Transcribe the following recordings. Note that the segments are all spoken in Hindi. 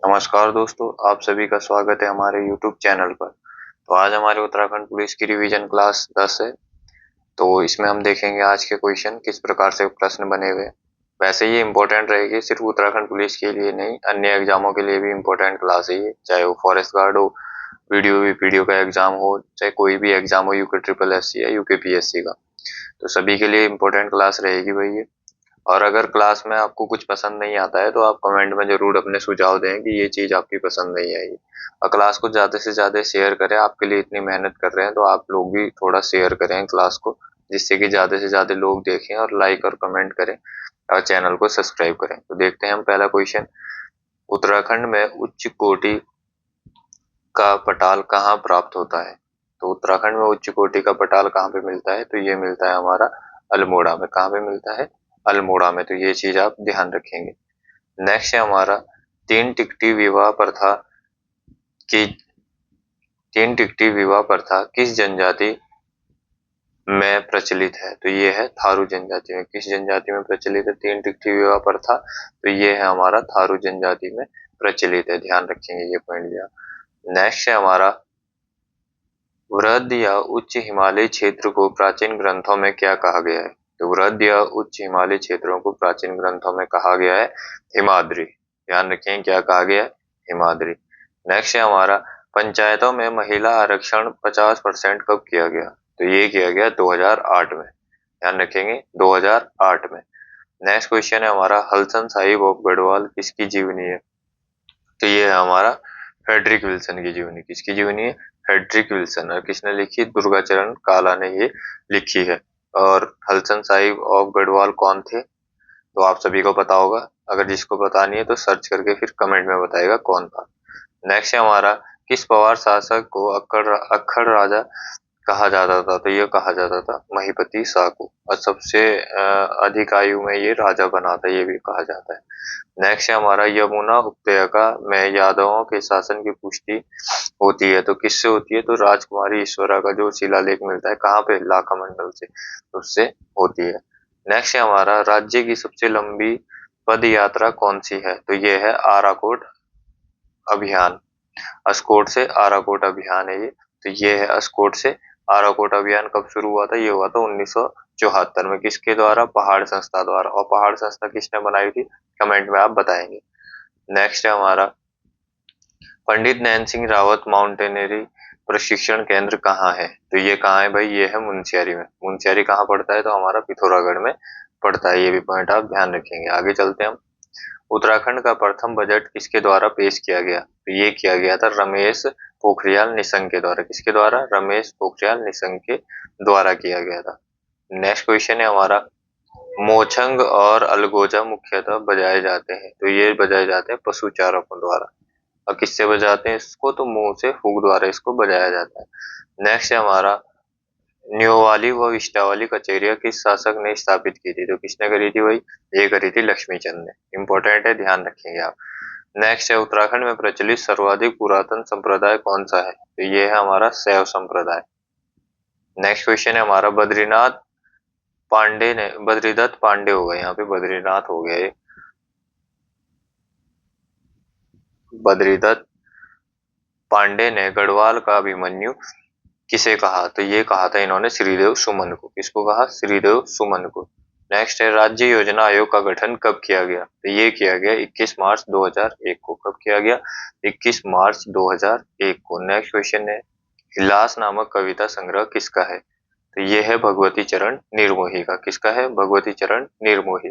नमस्कार दोस्तों, आप सभी का स्वागत है हमारे YouTube चैनल पर। तो आज हमारे उत्तराखंड पुलिस की रिवीजन क्लास 10 है। तो इसमें हम देखेंगे आज के क्वेश्चन किस प्रकार से प्रश्न बने हुए हैं। वैसे ये इम्पोर्टेंट रहेगी, सिर्फ उत्तराखंड पुलिस के लिए नहीं, अन्य एग्जामों के लिए भी इम्पोर्टेंट क्लास है ये, चाहे वो फॉरेस्ट गार्ड हो, वीडियो का एग्जाम हो, चाहे कोई भी एग्जाम हो, यूके ट्रिपल एस सी या यूके पीएससी का। तो सभी के लिए इम्पोर्टेंट क्लास रहेगी भाई ये। और अगर क्लास में आपको कुछ पसंद नहीं आता है तो आप कमेंट में जरूर अपने सुझाव दें कि ये चीज आपकी पसंद नहीं आई। और क्लास को ज्यादा से ज्यादा शेयर करें, आपके लिए इतनी मेहनत कर रहे हैं तो आप लोग भी थोड़ा शेयर करें क्लास को, जिससे कि ज्यादा से ज्यादा लोग देखें और लाइक और कमेंट करें और चैनल को सब्सक्राइब करें। तो देखते हैं हम पहला क्वेश्चन। उत्तराखंड में उच्च कोटि का पटाल कहाँ प्राप्त होता है? तो उत्तराखंड में उच्च कोटि का पटाल कहाँ पे मिलता है? तो ये मिलता है हमारा अल्मोड़ा में। कहाँ पे मिलता है? अल्मोड़ा में। तो ये चीज आप ध्यान रखेंगे। नेक्स्ट है हमारा तीन टिकटी विवाह प्रथा की तीन टिकटी विवाह प्रथा किस जनजाति में प्रचलित है? तो ये है थारू जनजाति में। किस जनजाति में प्रचलित है तीन टिकटी विवाह प्रथा? तो ये है हमारा थारू जनजाति में प्रचलित है। ध्यान रखेंगे ये पॉइंट भी आप। नेक्स्ट है हमारा वृहद या उच्च हिमालयी क्षेत्र को प्राचीन ग्रंथों में क्या कहा गया है? तो वृहद या उच्च हिमालयी क्षेत्रों को प्राचीन ग्रंथों में कहा गया है हिमाद्री। ध्यान रखें क्या कहा गया है? हिमाद्री। नेक्स्ट है हमारा पंचायतों में महिला आरक्षण 50% कब किया गया? तो ये किया गया 2008 में। ध्यान रखेंगे 2008 में। नेक्स्ट क्वेश्चन है हमारा हलसन साहिब ऑफ गढ़वाल किसकी जीवनी है? तो ये है हमारा फ्रेडरिक विल्सन की जीवनी। किसकी जीवनी है? Frederick Wilson. और किसने लिखी? दुर्गाचरण काला ने ये लिखी है। और हलसन साहिब ऑफ गढ़वाल कौन थे? तो आप सभी को पता होगा। अगर जिसको पता नहीं है तो सर्च करके फिर कमेंट में बताएगा कौन था। नेक्स्ट है हमारा किस पवार शासक को अक्खड़ राजा कहा जाता था? तो ये कहा जाता था महीपति शाह को। और सबसे अधिक आयु में ये राजा बना था, ये भी कहा जाता है। नेक्स्ट है हमारा यमुना उपत्यका में यादवों के शासन की पुष्टि होती है। तो किससे होती है? तो राजकुमारी ईश्वरा का जो शिलालेख मिलता है कहाँ पे? लाखा मंडल से, उससे होती है। नेक्स्ट है हमारा राज्य की सबसे लंबी पद यात्रा कौन सी है? तो ये है आराकोट अभियान। अस्कोट से आराकोट अभियान है ये। तो ये है अस्कोट से आराकोट अभियान। कब शुरू हुआ था? ये हुआ था 1974 में। किसके द्वारा? पहाड़ संस्था द्वारा। और पहाड़ संस्था किसने बनाई थी? कमेंट में आप बताएंगे। नेक्स्ट है हमारा पंडित नैन सिंह रावत माउंटेनरी प्रशिक्षण केंद्र कहाँ है? तो ये कहाँ है भाई? ये है मुनस्यारी में। मुनस्यारी कहाँ पड़ता है? तो हमारा पिथौरागढ़ में पड़ता है। ये भी पॉइंट आप ध्यान रखेंगे। आगे चलते हैं हम। उत्तराखंड का प्रथम बजट किसके द्वारा पेश किया गया? तो ये किया गया था रमेश पोखरियाल निशंक के द्वारा। किसके द्वारा? रमेश पोखरियाल निशंक के द्वारा किया गया था। नेक्स्ट क्वेश्चन है हमारा मोछंग और अलगोजा मुख्यतः बजाए जाते हैं। तो ये बजाए जाते हैं पशु चारकों द्वारा। और किससे बजाते हैं इसको? तो मुंह से फूक द्वारा इसको बजाया जाता है। नेक्स्ट है हमारा न्योवाली व विष्टावाली कचेरियां किस शासक ने स्थापित की थी? तो किसने करी थी भाई? ये करी थी लक्ष्मीचंद ने। इंपॉर्टेंट है, ध्यान रखेंगे आप। नेक्स्ट है उत्तराखंड में प्रचलित सर्वाधिक पुरातन संप्रदाय कौन सा है? तो ये है हमारा शैव संप्रदाय। नेक्स्ट क्वेश्चन है हमारा बद्रीदत्त पांडे होगा, यहाँ पे बद्रीनाथ हो गया ये। बद्रीदत्त पांडे ने गढ़वाल का अभिमन्यु किसे कहा? तो ये कहा था इन्होंने श्रीदेव सुमन को। किसको कहा? श्रीदेव सुमन को। नेक्स्ट है राज्य योजना आयोग का गठन कब किया गया? तो ये किया गया 21 मार्च 2001 को। कब किया गया? 21 मार्च 2001 को। नेक्स्ट क्वेश्चन है हिलास नामक कविता संग्रह किसका है? तो ये है भगवती चरण निर्मोही का। किसका है? भगवती चरण निर्मोही।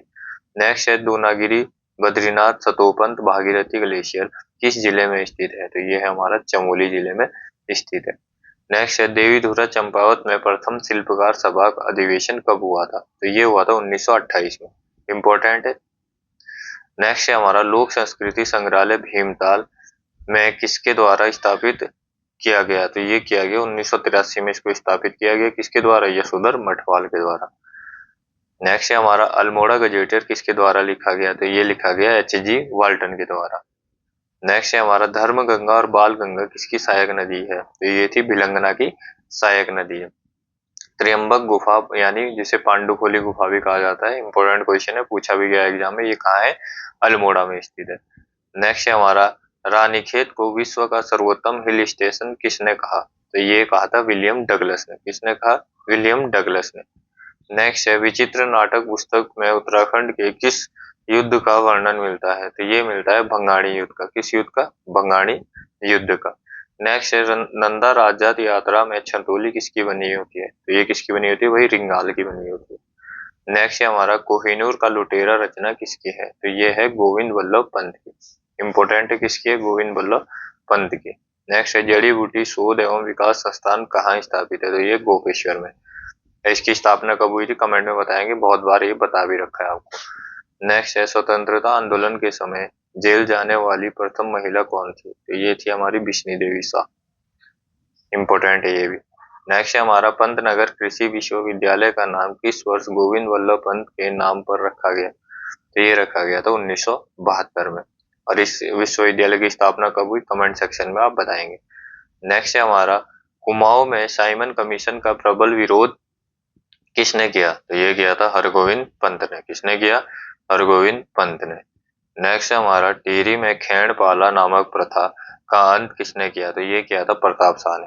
नेक्स्ट है दूनागिरी बद्रीनाथ सतोपंत भागीरथी ग्लेशियर किस जिले में स्थित है? तो ये है हमारा चमोली जिले में स्थित है। नेक्स्ट है देवीधुरा चंपावत में प्रथम शिल्पकार सभा का अधिवेशन कब हुआ था? तो ये हुआ था 1928 में। इंपॉर्टेंट है। नेक्स्ट है हमारा लोक संस्कृति संग्रहालय भीमताल में किसके द्वारा स्थापित किया गया? तो ये किया गया 1983 में। इसको स्थापित किया गया किसके द्वारा? यशोधर मठवाल के द्वारा। नेक्स्ट है हमारा अल्मोड़ा गजेटियर किसके द्वारा लिखा गया? तो ये लिखा गया एच.जी. वाल्टन के द्वारा। नेक्स्ट है हमारा धर्म गंगा और बाल गंगा किसकी सहायक नदी है? तो ये थी भिलंगना की सहायक नदी है। त्र्यंबक गुफा यानी जिसे पांडुखोली गुफा भी कहा जाता है, इंपॉर्टेंट क्वेश्चन है, पूछा भी गया एग्जाम में। ये कहाँ है? अल्मोड़ा में स्थित है। नेक्स्ट है हमारा रानीखेत को विश्व का सर्वोत्तम हिल स्टेशन किसने कहा? तो ये कहा था विलियम डगलस ने। किसने कहा? विलियम डगलस ने। नेक्स्ट है, विचित्र नाटक पुस्तक में उत्तराखंड के किस युद्ध का वर्णन मिलता है? तो ये मिलता है भंगाणी युद्ध का। किस युद्ध का? भंगाणी युद्ध का। नेक्स्ट है, नंदा राज्यात यात्रा में छंतोली किसकी बनी होती है? तो ये किसकी बनी होती है? वही रिंगाल की बनी होती है। नेक्स्ट है हमारा, कोहिनूर का लुटेरा रचना किसकी है? तो ये है गोविंद वल्लभ पंत की। इंपोर्टेंट है, किसकी है? गोविंद वल्लभ पंत की। नेक्स्ट है, जड़ी बूटी शोध एवं विकास संस्थान कहाँ स्थापित है? तो ये गोपेश्वर में। इसकी स्थापना कब हुई थी? कमेंट में बताएंगे, बहुत बार ये बता भी रखा है आपको। नेक्स्ट है, स्वतंत्रता आंदोलन के समय जेल जाने वाली प्रथम महिला कौन थी? तो ये थी हमारी बिश्नी देवी शाह। इंपोर्टेंट है ये भी। नेक्स्ट है हमारा, पंतनगर कृषि विश्वविद्यालय का नाम किस वर्ष गोविंद वल्लभ पंत के नाम पर रखा गया? तो ये रखा गया था 1972 में। और इस विश्वविद्यालय की स्थापना कब हुई? कमेंट सेक्शन में आप बताएंगे। नेक्स्ट है हमारा, कुमाऊं में साइमन कमीशन का प्रबल विरोध किसने किया? तो ये किया था हरगोविंद पंत ने। किसने किया? हरगोविंद पंत ने। नेक्स्ट है हमारा, टिहरी में खैंड पाला नामक प्रथा का अंत किसने किया? तो ये किया था प्रताप शाह ने।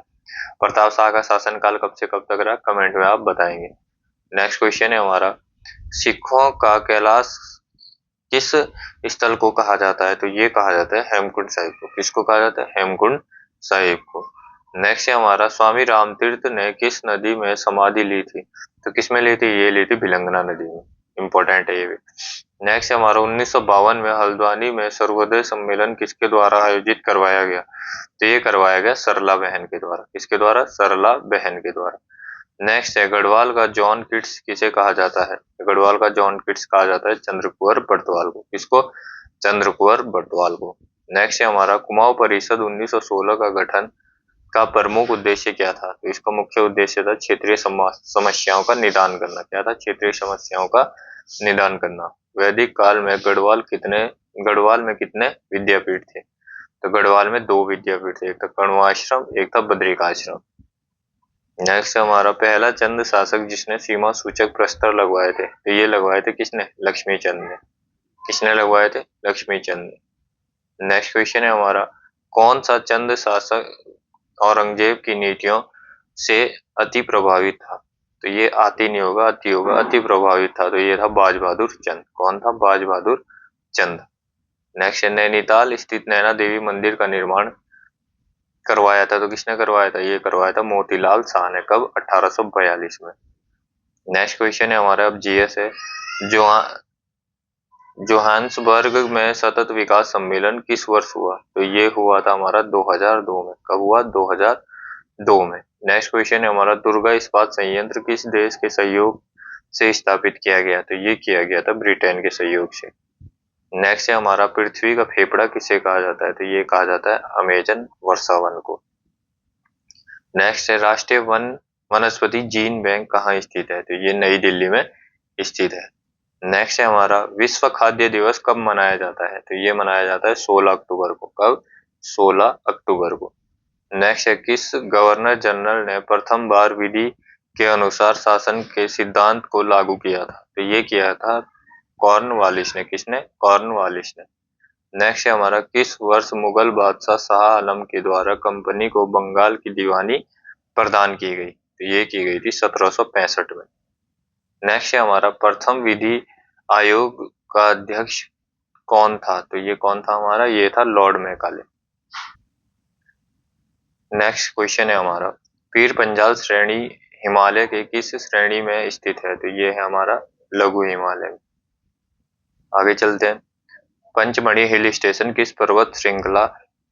प्रताप शाह का शासनकाल कब से कब तक रहा? कमेंट में आप बताएंगे। नेक्स्ट क्वेश्चन है हमारा, सिखों का कैलाश किस स्थल को कहा जाता है? तो ये कहा जाता है हेमकुंड साहिब को। किसको कहा जाता है? हेमकुंड साहिब को। नेक्स्ट है हमारा, स्वामी रामतीर्थ ने किस नदी में समाधि ली थी? तो किसमें ली थी? ये ली थी भिलंगना नदी में। इंपॉर्टेंट है ये भी। नेक्स्ट है हमारा, 1952 में हल्द्वानी में सर्वोदय सम्मेलन किसके द्वारा आयोजित करवाया गया? तो ये करवाया गया सरला बहन के द्वारा। किसके द्वारा? सरला बहन के द्वारा। नेक्स्ट है, गढ़वाल का जॉन किट्स किसे कहा जाता है? गढ़वाल का जॉन किट्स कहा जाता है चंद्रकुंवर बटवाल को। किसको? चंद्रकुंवर बटवाल को। नेक्स्ट है हमारा, कुमाऊं परिषद 1916 का गठन का प्रमुख उद्देश्य क्या था? तो इसका मुख्य उद्देश्य था क्षेत्रीय समस्याओं का निदान करना। क्या था? क्षेत्रीय समस्याओं का निदान करना। वैदिक काल में गढ़वाल में कितने विद्यापीठ थे? तो गढ़वाल में 2 विद्यापीठ थे, एक था कण्वाश्रम, एक था बद्रिकाश्रम। नेक्स्ट हमारा, पहला चंद शासक जिसने सीमा सूचक प्रस्तर लगवाए थे? तो ये लगवाए थे किसने? लक्ष्मी चंद ने। किसने लगवाए थे? लक्ष्मी चंद ने। नेक्स्ट क्वेश्चन है हमारा, कौन सा चंद शासक औरंगजेब की नीतियों से अति प्रभावित था? तो ये आती नहीं होगा, अति होगा। अति प्रभावित था, तो ये था बाज बहादुर चंद। कौन था? बाज बहादुर चंद। नेक्स्ट है, नैनीताल स्थित नैना देवी मंदिर का निर्माण करवाया था? तो किसने करवाया था? ये करवाया था मोतीलाल शाह ने। कब? 1842 में। नेक्स्ट क्वेश्चन है हमारा, अब जीएस है, जो जोहान्सबर्ग में सतत विकास सम्मेलन किस वर्ष हुआ? तो ये हुआ था हमारा 2002 में। कब हुआ? 2002 में। नेक्स्ट क्वेश्चन है हमारा, दुर्गा इस्पात संयंत्र किस देश के सहयोग से स्थापित किया गया? तो ये किया गया था ब्रिटेन के सहयोग से। नेक्स्ट है हमारा, पृथ्वी का फेफड़ा किसे कहा जाता है? तो ये कहा जाता है अमेजन वर्षावन को। नेक्स्ट है, राष्ट्रीय वनस्पति जीन बैंक कहाँ स्थित है? तो ये नई दिल्ली में स्थित है। नेक्स्ट है हमारा, विश्व खाद्य दिवस कब मनाया जाता है? तो ये मनाया जाता है 16 अक्टूबर को। कब? 16 अक्टूबर को। नेक्स्ट है, किस गवर्नर जनरल ने प्रथम बार विधि के अनुसार शासन के सिद्धांत को लागू किया था? तो ये किया था कॉर्नवालिस ने। किसने? कॉर्नवालिस ने। नेक्स्ट है हमारा, किस वर्ष मुगल बादशाह शाह आलम के द्वारा कंपनी को बंगाल की दीवानी प्रदान की गई? तो ये की गई थी 1765 में। नेक्स्ट है हमारा, प्रथम विधि आयोग का अध्यक्ष कौन था? तो ये कौन था हमारा? ये था लॉर्ड मैकाले। नेक्स्ट क्वेश्चन है हमारा, पीर पंजाल श्रेणी हिमालय के किस श्रेणी में स्थित है? तो ये है हमारा लघु हिमालय। आगे चलते हैं, पंचमढ़ी हिल स्टेशन किस पर्वत श्रृंखला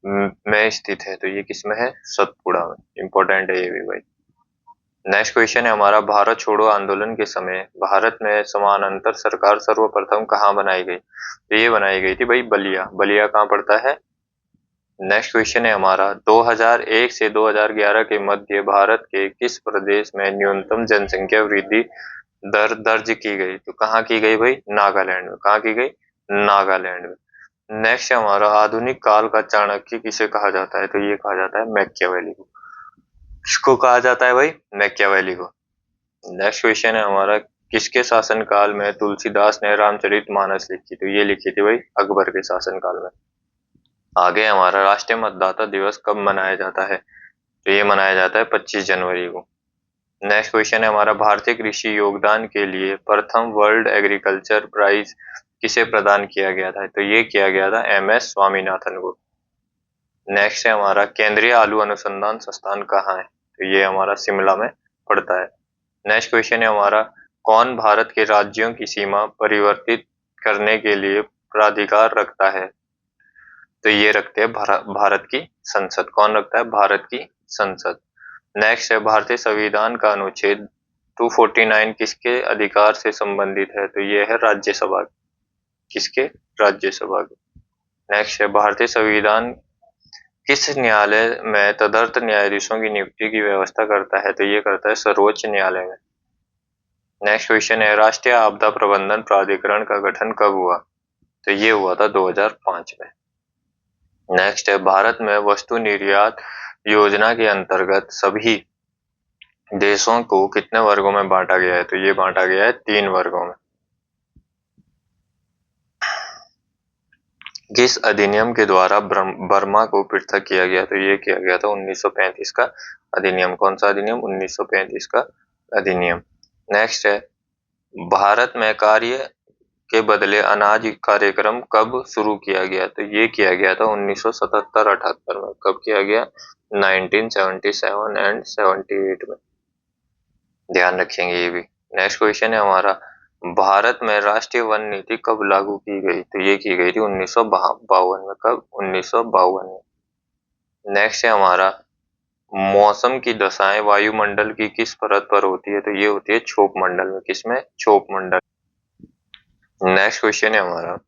में स्थित है? तो ये किसमें है? सतपुड़ा में। इंपॉर्टेंट है ये भी भाई। नेक्स्ट क्वेश्चन है हमारा, भारत छोड़ो आंदोलन के समय भारत में समानांतर सरकार सर्वप्रथम कहाँ बनाई गई? तो ये बनाई गई थी भाई बलिया। बलिया कहाँ पड़ता है? नेक्स्ट क्वेश्चन है हमारा, 2001 से 2011 के मध्य भारत के किस प्रदेश में न्यूनतम जनसंख्या वृद्धि दर दर्ज की गई? तो कहाँ की गई भाई? नागालैंड में। कहाँ की गई? नागालैंड में। नेक्स्ट है हमारा, आधुनिक काल का चाणक्य किसे कहा जाता है? तो ये कहा जाता है मैकियावेली को। किसको कहा जाता है भाई? मैकियावेली को। नेक्स्ट क्वेश्चन है हमारा, किसके शासनकाल में तुलसीदास ने रामचरितमानस लिखी? तो ये लिखी थी भाई अकबर के शासनकाल में। आगे हमारा राष्ट्रीय मतदाता दिवस कब मनाया जाता है? तो ये मनाया जाता है 25 जनवरी को। नेक्स्ट क्वेश्चन है हमारा, भारतीय कृषि योगदान के लिए प्रथम वर्ल्ड एग्रीकल्चर प्राइज किसे प्रदान किया गया था? तो ये किया गया था MS स्वामीनाथन को। नेक्स्ट है हमारा, केंद्रीय आलू अनुसंधान संस्थान कहाँ है? तो ये हमारा शिमला में पड़ता है। नेक्स्ट क्वेश्चन है हमारा, कौन भारत के राज्यों की सीमा परिवर्तित करने के लिए प्राधिकार रखता है? तो ये रखते हैं भारत की संसद। कौन रखता है? भारत की संसद। नेक्स्ट है, भारतीय संविधान का अनुच्छेद 249 किसके अधिकार से संबंधित है? तो ये है राज्यसभा। किसके? राज्यसभा के। नेक्स्ट है, भारतीय संविधान किस न्यायालय में तदर्थ न्यायाधीशों की नियुक्ति की व्यवस्था करता है? तो ये करता है सर्वोच्च न्यायालय में। नेक्स्ट क्वेश्चन है, राष्ट्रीय आपदा प्रबंधन प्राधिकरण का गठन कब हुआ? तो ये हुआ था 2005 में। नेक्स्ट है, भारत में वस्तु निर्यात योजना के अंतर्गत सभी देशों को कितने वर्गों में बांटा गया है? तो ये बांटा गया है 3 वर्गों में। किस अधिनियम के द्वारा बर्मा को पृथक किया गया? तो ये किया गया था 1935 का अधिनियम। कौन सा अधिनियम? 1935 का अधिनियम। नेक्स्ट है, भारत में कार्य के बदले अनाज कार्यक्रम कब शुरू किया गया? तो ये किया गया था 1977-78 में। कब किया गया? 1977 एंड 78 में। ध्यान रखेंगे ये भी। नेक्स्ट क्वेश्चन है हमारा, भारत में राष्ट्रीय वन नीति कब लागू की गई? तो ये की गई थी 1952 में। कब? 1952 में। नेक्स्ट है हमारा, मौसम की दशाएं वायुमंडल की किस परत पर होती है? तो ये होती है क्षोभ मंडल में। किसमें? क्षोभ मंडल। नेक्स्ट क्वेश्चन है हमारा,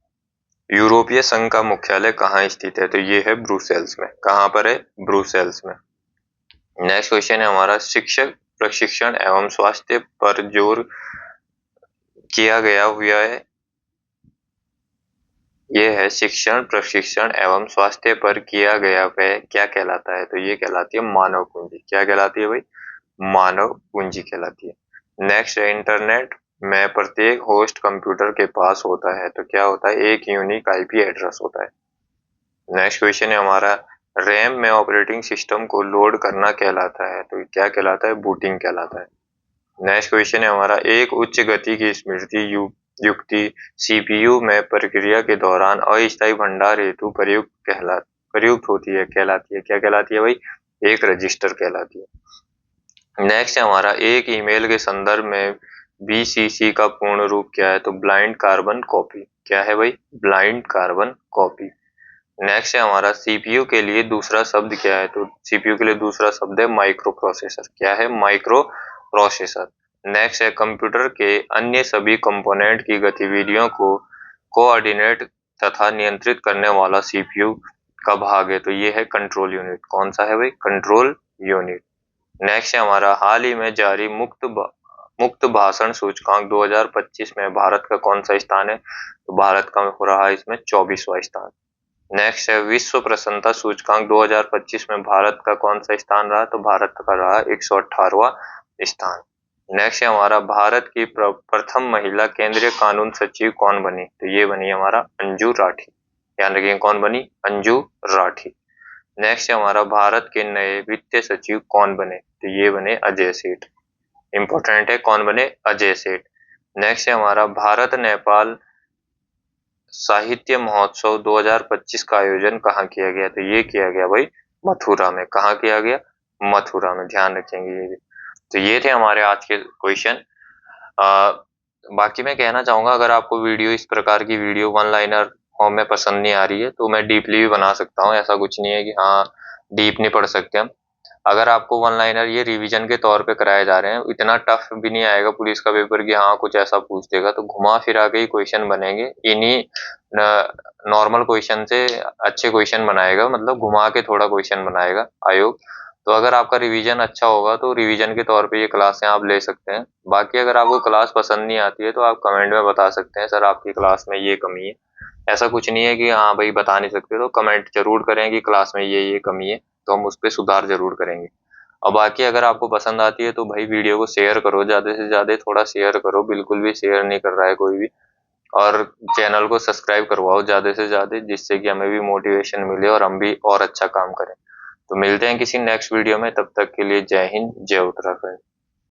यूरोपीय संघ का मुख्यालय कहाँ स्थित है? तो ये है ब्रुसेल्स में। कहाँ पर है? ब्रुसेल्स में। नेक्स्ट क्वेश्चन है हमारा, शिक्षक प्रशिक्षण एवं स्वास्थ्य पर जोर किया गया व्यय, ये है शिक्षण प्रशिक्षण एवं स्वास्थ्य पर किया गया व्यय क्या कहलाता है? तो ये कहलाती है मानव पूंजी। क्या कहलाती है भाई? मानव पूंजी कहलाती है। नेक्स्ट है, इंटरनेट में प्रत्येक होस्ट कंप्यूटर के पास होता है, तो क्या होता है? एक यूनिक IP एड्रेस होता है। नेक्स्ट क्वेश्चन है हमारा, रैम में ऑपरेटिंग सिस्टम को लोड करना कहलाता है, तो क्या कहलाता है? बूटिंग कहलाता है। नेक्स्ट क्वेश्चन है हमारा, एक उच्च गति की स्मृति युक्ति CPU में प्रक्रिया के दौरान अस्थायी भंडार हेतु प्रयुक्त होती है, कहलाती है। क्या कहलाती है भाई? एक रजिस्टर कहलाती है। नेक्स्ट है हमारा, एक ईमेल के संदर्भ में BCC का पूर्ण रूप क्या है? तो ब्लाइंड कार्बन कॉपी। क्या है भाई? Blind carbon copy. नेक्स्ट है हमारा, CPU के लिए दूसरा शब्द क्या है? तो CPU के लिए दूसरा शब्द है माइक्रो प्रोसेसर। क्या है? Micro processor. नेक्स्ट है, कंप्यूटर के अन्य सभी कंपोनेंट की गतिविधियों को कोऑर्डिनेट तथा नियंत्रित करने वाला CPU का भाग है, तो ये है कंट्रोल यूनिट। कौन सा है भाई? Control unit. नेक्स्ट है हमारा, हाल ही में जारी मुक्त भाषण सूचकांक 2025 में भारत का कौन सा स्थान है? तो भारत का हो रहा है इसमें 24वां स्थान। नेक्स्ट है, विश्व प्रसन्नता सूचकांक 2025 में भारत का कौन सा स्थान रहा? तो भारत का रहा 118वां स्थान। नेक्स्ट है हमारा, भारत की प्रथम महिला केंद्रीय कानून सचिव कौन बनी? तो ये बनी हमारा अंजू राठी। ध्यान रखिए, कौन बनी? अंजू राठी। नेक्स्ट है हमारा, भारत के नए वित्त सचिव कौन बने? तो ये बने अजय सेठ। इंपॉर्टेंट है, कौन बने? अजय सेठ। नेक्स्ट है हमारा, भारत नेपाल साहित्य महोत्सव 2025 का आयोजन कहाँ किया गया? तो ये किया गया भाई मथुरा में। कहाँ किया गया? मथुरा में। ध्यान रखेंगे ये भी। तो ये थे हमारे आज के क्वेश्चन। बाकी मैं कहना चाहूंगा, अगर आपको वीडियो इस प्रकार की वीडियो वन लाइनर फॉर्म में पसंद नहीं आ रही है तो मैं डीपली भी बना सकता हूँ। ऐसा कुछ नहीं है कि हाँ डीप नहीं पढ़ सकते हम। अगर आपको वन लाइनर ये रिवीजन के तौर पे कराए जा रहे हैं, इतना टफ भी नहीं आएगा पुलिस का पेपर कि हाँ कुछ ऐसा पूछ देगा, तो घुमा फिरा के ही क्वेश्चन बनेंगे। इन्हीं नॉर्मल क्वेश्चन से अच्छे क्वेश्चन बनाएगा, मतलब घुमा के थोड़ा क्वेश्चन बनाएगा आयोग। तो अगर आपका रिवीजन अच्छा होगा तो रिवीजन के तौर पे ये क्लासें आप ले सकते हैं। बाकी अगर आपको क्लास पसंद नहीं आती है तो आप कमेंट में बता सकते हैं, सर आपकी क्लास में ये कमी है। ऐसा कुछ नहीं है कि हाँ भाई बता नहीं सकते, तो कमेंट जरूर करें कि क्लास में ये कमी है, तो हम उस पर सुधार जरूर करेंगे। और बाकी अगर आपको पसंद आती है तो भाई वीडियो को शेयर करो, ज्यादा से ज्यादा थोड़ा शेयर करो। बिल्कुल भी शेयर नहीं कर रहा है कोई भी, और चैनल को सब्सक्राइब करवाओ ज़्यादा से ज़्यादा, जिससे कि हमें भी मोटिवेशन मिले और हम भी और अच्छा काम करें। तो मिलते हैं किसी नेक्स्ट वीडियो में, तब तक के लिए जय हिंद, जय उत्तराखंड।